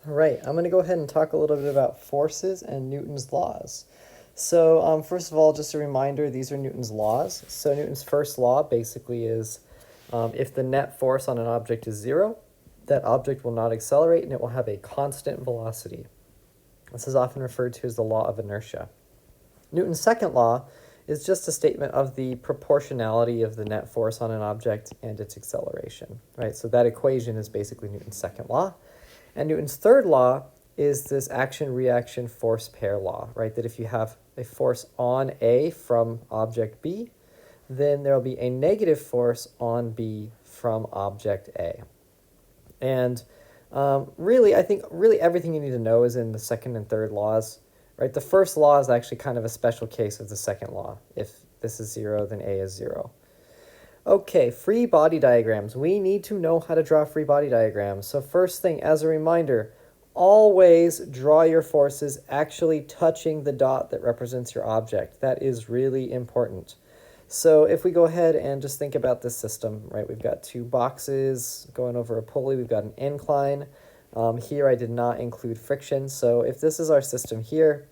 All right, I'm going to go ahead and talk a little bit about forces and Newton's laws. So first of all, just a reminder, these are Newton's laws. So Newton's first law basically is if the net force on an object is zero, that object will not accelerate and it will have a constant velocity. This is often referred to as the law of inertia. Newton's second law is just a statement of the proportionality of the net force on an object and its acceleration, right? So that equation is basically Newton's second law. And Newton's third law is this action-reaction force pair law, right? That if you have a force on A from object B, then there will be a negative force on B from object A. And really, I think everything you need to know is in the second and third laws, right? The first law is actually kind of a special case of the second law. If this is zero, then A is zero. Okay, free body diagrams. We need to know how to draw free body diagrams. So first thing, as a reminder, always draw your forces actually touching the dot that represents your object. That is really important. So if we go ahead and just think about this system, right, we've got two boxes going over a pulley, we've got an incline. Here I did not include friction, so if this is our system here,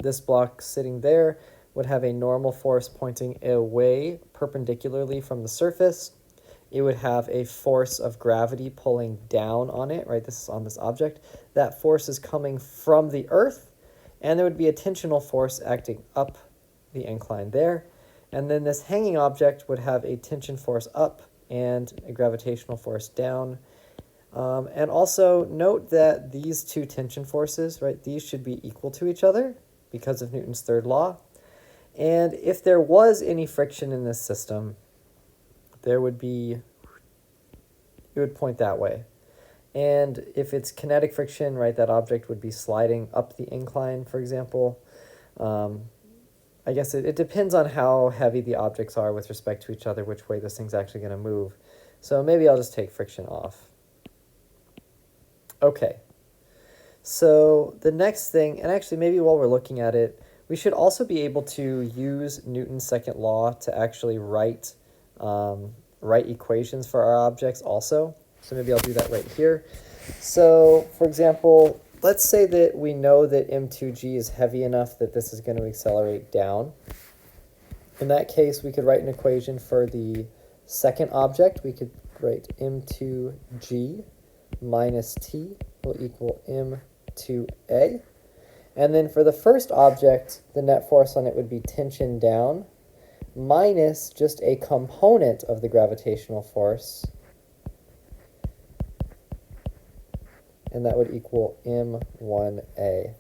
this block sitting there would have a normal force pointing away perpendicularly from the surface. It would have a force of gravity pulling down on it, right? This is on this object. That force is coming from the earth, and there would be a tensional force acting up the incline there. And then this hanging object would have a tension force up and a gravitational force down. And also note that these two tension forces, right, these should be equal to each other because of Newton's third law. And if there was any friction in this system, it would point that way. And if it's kinetic friction, right, that object would be sliding up the incline, for example. I guess it depends on how heavy the objects are with respect to each other, which way this thing's actually going to move. So maybe I'll just take friction off. Okay. So the next thing, and actually maybe while we're looking at it, we should also be able to use Newton's second law to actually write equations for our objects also. So maybe I'll do that right here. So, for example, let's say that we know that m2g is heavy enough that this is going to accelerate down. In that case, we could write an equation for the second object. We could write m2g minus t will equal m2a. And then for the first object, the net force on it would be tension down minus just a component of the gravitational force. And that would equal m1a.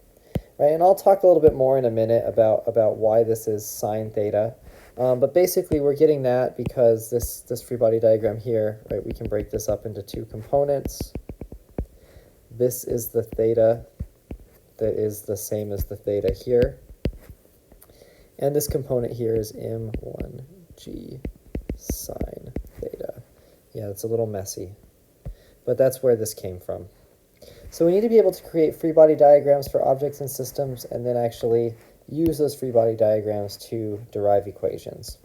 Right, and I'll talk a little bit more in a minute about why this is sine theta. But basically, we're getting that because this free body diagram here, right, we can break this up into two components. This is the theta that is the same as the theta here. And this component here is m1g sine theta. Yeah, it's a little messy, but that's where this came from. So we need to be able to create free body diagrams for objects and systems and then actually use those free body diagrams to derive equations.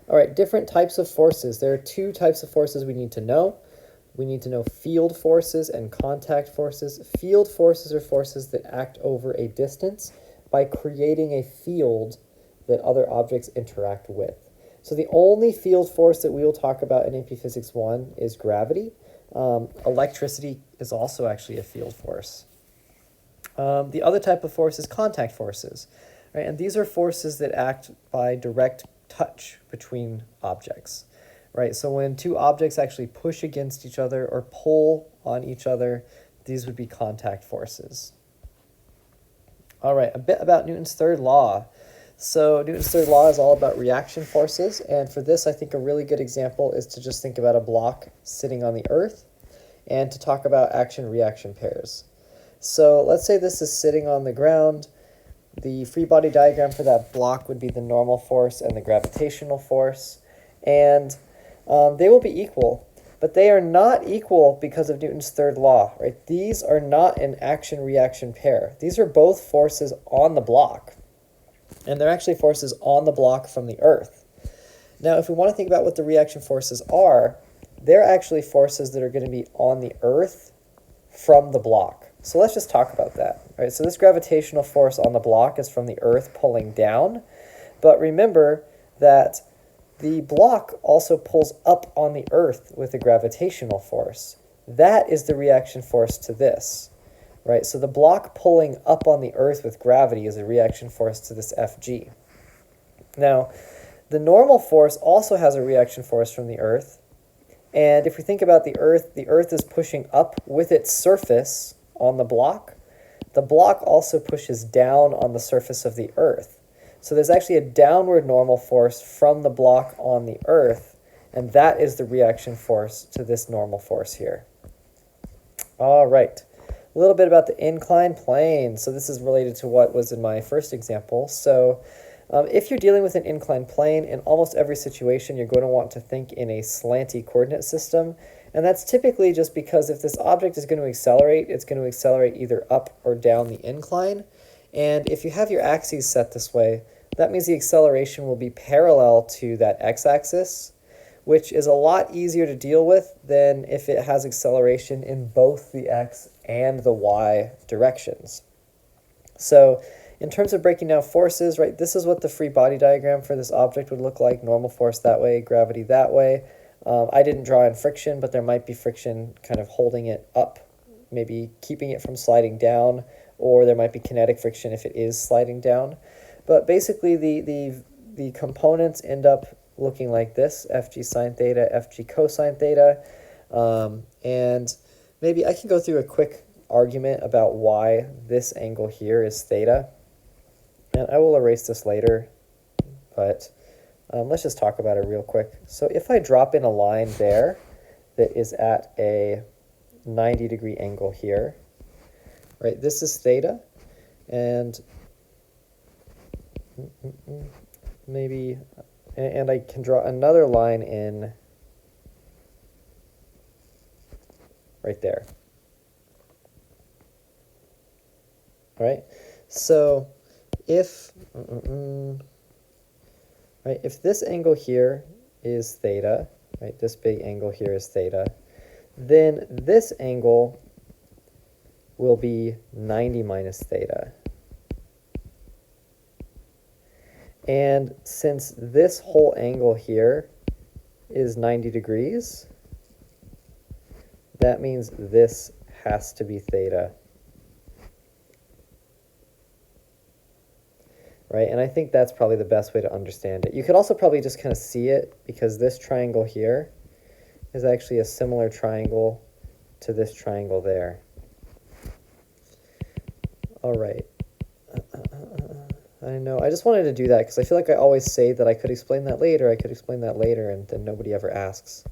All right, different types of forces. There are two types of forces we need to know. We need to know field forces and contact forces. Field forces are forces that act over a distance by creating a field that other objects interact with. So the only field force that we will talk about in AP Physics 1 is gravity. Electricity is also actually a field force. The other type of force is contact forces, right? And these are forces that act by direct touch between objects. Right, so when two objects actually push against each other or pull on each other, these would be contact forces. All right, a bit about Newton's third law. So Newton's third law is all about reaction forces, and for this I think a really good example is to just think about a block sitting on the earth and to talk about action-reaction pairs. So let's say this is sitting on the ground. The free body diagram for that block would be the normal force and the gravitational force, and they will be equal, but they are not equal because of Newton's third law, right? These are not an action-reaction pair. These are both forces on the block, and they're actually forces on the block from the earth. Now, if we want to think about what the reaction forces are, they're actually forces that are going to be on the earth from the block. So let's just talk about that. All right, so this gravitational force on the block is from the Earth pulling down, but remember that the block also pulls up on the Earth with a gravitational force. That is the reaction force to this, right? So the block pulling up on the Earth with gravity is a reaction force to this Fg. Now, the normal force also has a reaction force from the Earth, and if we think about the Earth is pushing up with its surface on the block. The block also pushes down on the surface of the Earth. So there's actually a downward normal force from the block on the Earth, and that is the reaction force to this normal force here. All right, a little bit about the inclined plane. So this is related to what was in my first example. So if you're dealing with an inclined plane, in almost every situation, you're going to want to think in a slanty coordinate system. And that's typically just because if this object is going to accelerate, it's going to accelerate either up or down the incline. And if you have your axes set this way, that means the acceleration will be parallel to that x-axis, which is a lot easier to deal with than if it has acceleration in both the x and the y directions. So in terms of breaking down forces, right, this is what the free body diagram for this object would look like. Normal force that way, gravity that way. I didn't draw in friction, but there might be friction kind of holding it up, maybe keeping it from sliding down, or there might be kinetic friction if it is sliding down. But basically the components end up looking like this: Fg sine theta, Fg cosine theta. And maybe I can go through a quick argument about why this angle here is theta. And I will erase this later, but let's just talk about it real quick. So if I drop in a line there that is at a 90-degree angle here, right, this is theta, and maybe, and I can draw another line in right there. All right, so if right, if this angle here is theta, right, this big angle here is theta, then this angle will be 90 minus theta. And since this whole angle here is 90 degrees, that means this has to be theta. Right, and I think that's probably the best way to understand it. You could also probably just kind of see it, because this triangle here is actually a similar triangle to this triangle there. All right. I know, I just wanted to do that because I feel like I always say that I could explain that later, and then nobody ever asks.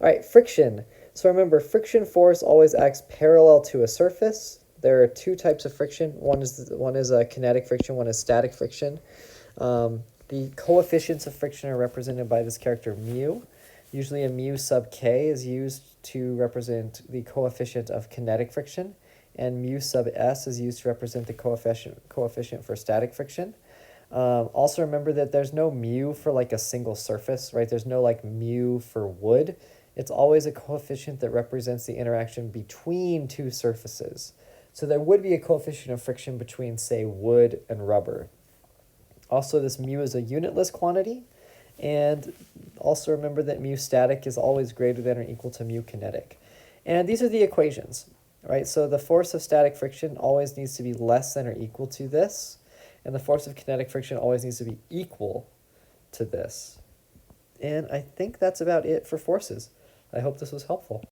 All right, friction. So remember, friction force always acts parallel to a surface. There are two types of friction. One is a kinetic friction, one is static friction. The coefficients of friction are represented by this character mu. Usually a mu sub k is used to represent the coefficient of kinetic friction, and mu sub s is used to represent the coefficient for static friction. Also remember that there's no mu for like a single surface, right? There's no like mu for wood. It's always a coefficient that represents the interaction between two surfaces. So there would be a coefficient of friction between, say, wood and rubber. Also, this mu is a unitless quantity. And also remember that mu static is always greater than or equal to mu kinetic. And these are the equations, right? So the force of static friction always needs to be less than or equal to this. And the force of kinetic friction always needs to be equal to this. And I think that's about it for forces. I hope this was helpful.